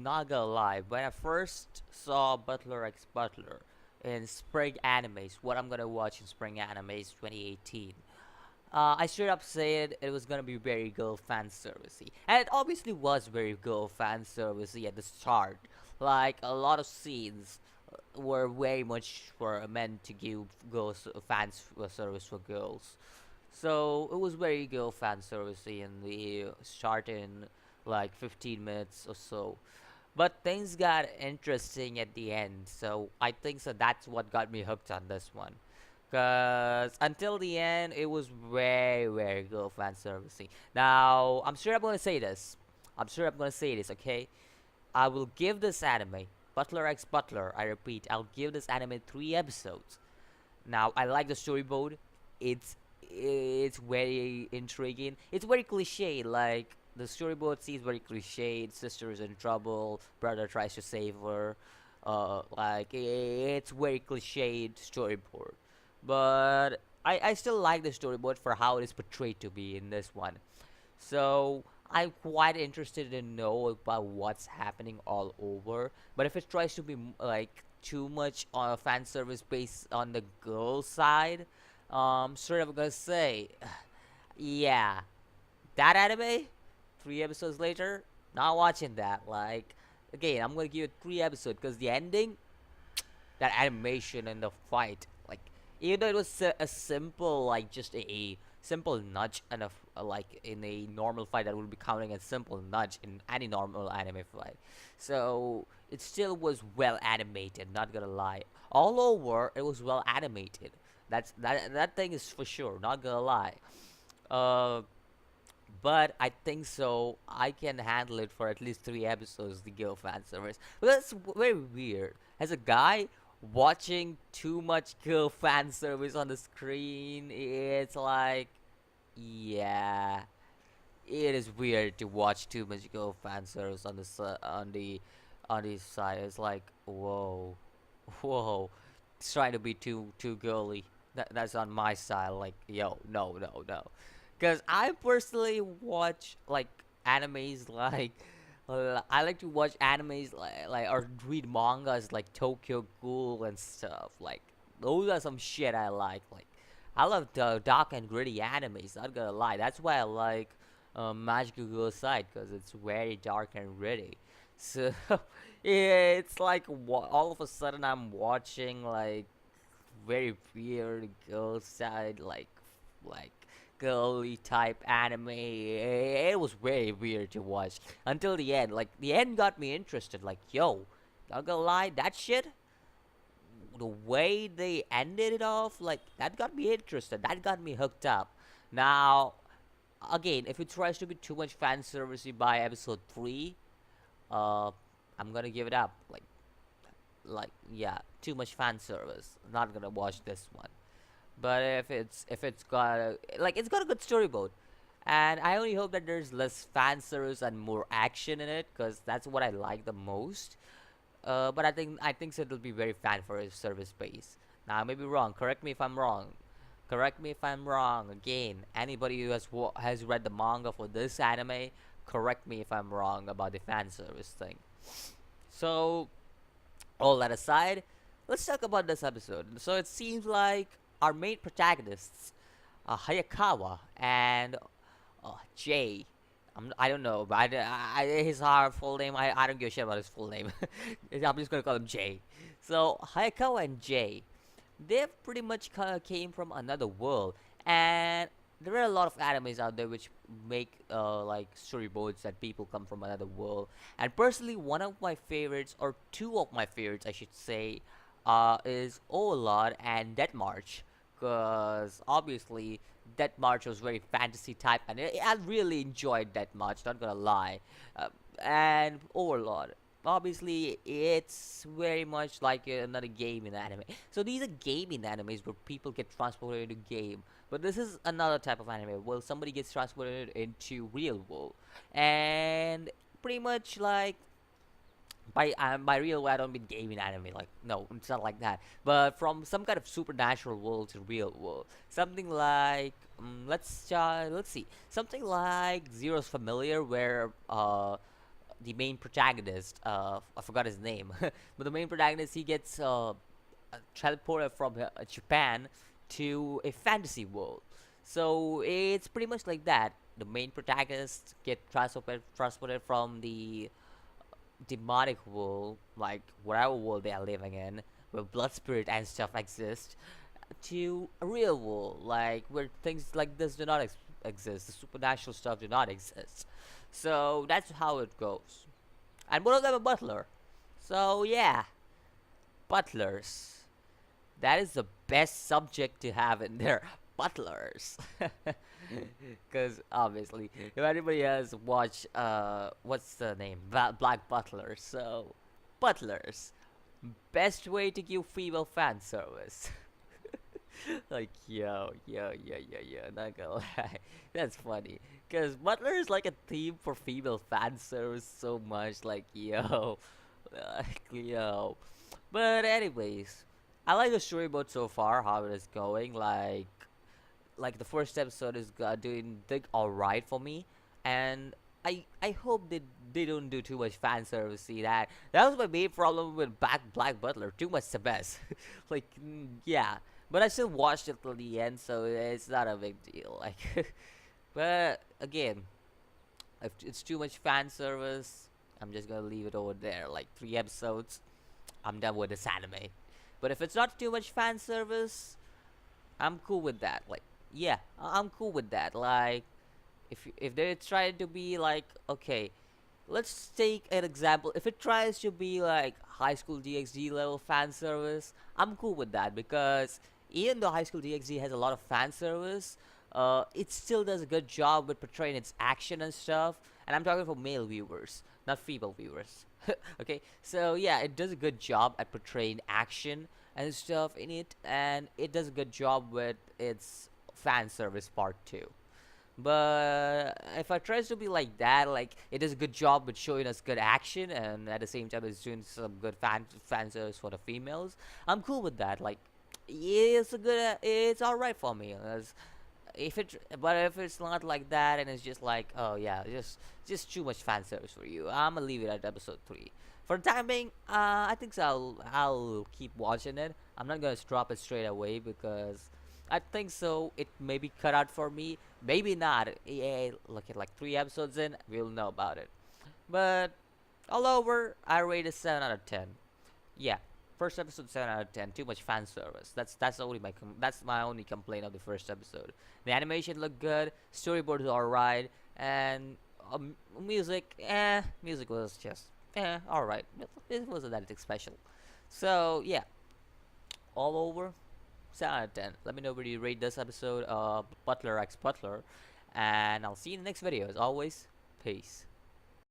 not gonna lie, when I first saw Butler X Butler in Spring Animes, what I'm gonna watch in Spring Animes 2018, I straight up said it was gonna be very girl fan servicey, and it obviously was very girl fan servicey at the start. Like a lot of scenes were very much for meant to give girls fans service for girls. So it was very girl fan servicey in the start in like 15 minutes or so. But things got interesting at the end, so I think so that's what got me hooked on this one. Cause until the end, it was very, very good fan servicing. Now, I'm sure I'm gonna say this. I'm sure I'm gonna say this. Okay, I will give this anime, Butler X Butler. I repeat, I'll give this anime 3 episodes. Now, I like the storyboard. It's very intriguing. It's very cliche. Like the storyboard seems very cliche. Sister is in trouble. Brother tries to save her. Like it's very cliched storyboard, but I still like the storyboard for how it is portrayed to be in this one. So I'm quite interested to know about what's happening all over. But if it tries to be like too much on a fan service based on the girl side, sort of gonna say, yeah, that anime, 3 episodes later, not watching that. Like, again, I'm gonna give it 3 episodes because the ending, that animation and the fight, like, even though it was a simple, like, just a simple nudge and like in a normal fight that would be counting as simple nudge in any normal anime fight. So it still was well animated. Not gonna lie, all over it was well animated. That thing is for sure. Not gonna lie. Uh, but I think so. I can handle it for at least 3 episodes. The girl fan service, but that's very weird. As a guy watching too much girl fan service on the screen, it's like, yeah, it is weird to watch too much girl fan service on the on the side. It's like, whoa, whoa, it's trying to be too girly. That's on my style. Like, yo, no, no, no. Because I personally watch like animes like I like to watch animes like or read mangas like Tokyo Ghoul and stuff. Like those are some shit I like. Like I love the dark and gritty animes. Not gonna lie, that's why I like Magical Girl Side because it's very dark and gritty. So yeah, it's like all of a sudden I'm watching like very weird girl side like girly type anime. It was very weird to watch until the end. Like the end got me interested. Like, yo, not gonna lie, that shit, the way they ended it off, like that got me interested. That got me hooked up. Now, again, if it tries to be too much fan servicey by episode 3, uh, I'm gonna give it up. Like yeah, too much fan service. Not gonna watch this one. But if it's got it's got a good storyboard, and I only hope that there's less fan service and more action in it, cause that's what I like the most. But I think so it'll be very fan for service based. Now I may be wrong. Correct me if I'm wrong. Correct me if I'm wrong. Again, anybody who has read the manga for this anime, correct me if I'm wrong about the fan service thing. So all that aside, let's talk about this episode. So it seems like our main protagonists, Hayakawa and Jay. I don't know, but his full name, I don't give a shit about his full name. I'm just gonna call him Jay. So Hayakawa and Jay, they pretty much came from another world, and there are a lot of animes out there which make like storyboards that people come from another world. And personally, one of my favorites, or two of my favorites, I should say, is Overlord and Death March. Because obviously, Death March was very fantasy type, and I really enjoyed Death March. Not gonna lie, and Overlord. Obviously, it's very much like another game in anime. So these are gaming animes where people get transported into game. But this is another type of anime. Well, somebody gets transported into real world, and pretty much like by real world I don't mean gaming anime. Like no, it's not like that. But from some kind of supernatural world to real world, something like let's see, something like Zero's Familiar, where the main protagonist, I forgot his name, but the main protagonist, he gets teleported from Japan to a fantasy world. So it's pretty much like that. The main protagonist get transported from the demonic world, like whatever world they are living in, where blood spirit and stuff exist, to a real world, like where things like this do not exist. The supernatural stuff do not exist. So that's how it goes. And one of them a butler. So yeah, butlers. That is the best subject to have in there. Butlers. Because obviously, if anybody has watched, what's the name? Black Butler. So, butlers. Best way to give female fan service. Like, yo, not gonna lie. That's funny. Because Butler is like a theme for female fan service so much. Like, yo. Yo. But, anyways, I like the storyboard so far, how it is going. Like the first episode is doing all right for me, and I hope they don't do too much fan service. See that was my main problem with Black Butler. Too much the best. Like yeah, but I still watched it till the end, so it's not a big deal. Like, but again, if it's too much fan service, I'm just gonna leave it over there. Like 3 episodes, I'm done with this anime. But if it's not too much fan service, I'm cool with that. Like, yeah, I'm cool with that. Like, if they try to be like, okay, let's take an example. If it tries to be like High School DxD level fan service, I'm cool with that, because even though High School DxD has a lot of fan service, it still does a good job with portraying its action and stuff. And I'm talking for male viewers, not female viewers. Okay, so yeah, it does a good job at portraying action and stuff in it, and it does a good job with its fan service part too. But if I tries to be like that, like it does a good job with showing us good action, and at the same time it's doing some good fan service for the females, I'm cool with that. Like, it's a good, it's all right for me. But if it's not like that, and it's just like, oh yeah, just too much fan service for you, I'm gonna leave it at episode 3. For the time being, I think so. I'll keep watching it. I'm not gonna drop it straight away, because I think so. It may be cut out for me, maybe not. Yeah, look at like 3 episodes in, we'll know about it. But all over, I rate it 7 out of 10. Yeah, first episode 7 out of 10. Too much fan service. That's only that's my only complaint of the first episode. The animation looked good, storyboard is alright, and music, music was just alright. It wasn't that special. So yeah, all over 7 out of 10. Let me know where you rate this episode of Butler X Butler, and I'll see you in the next video. As always, peace.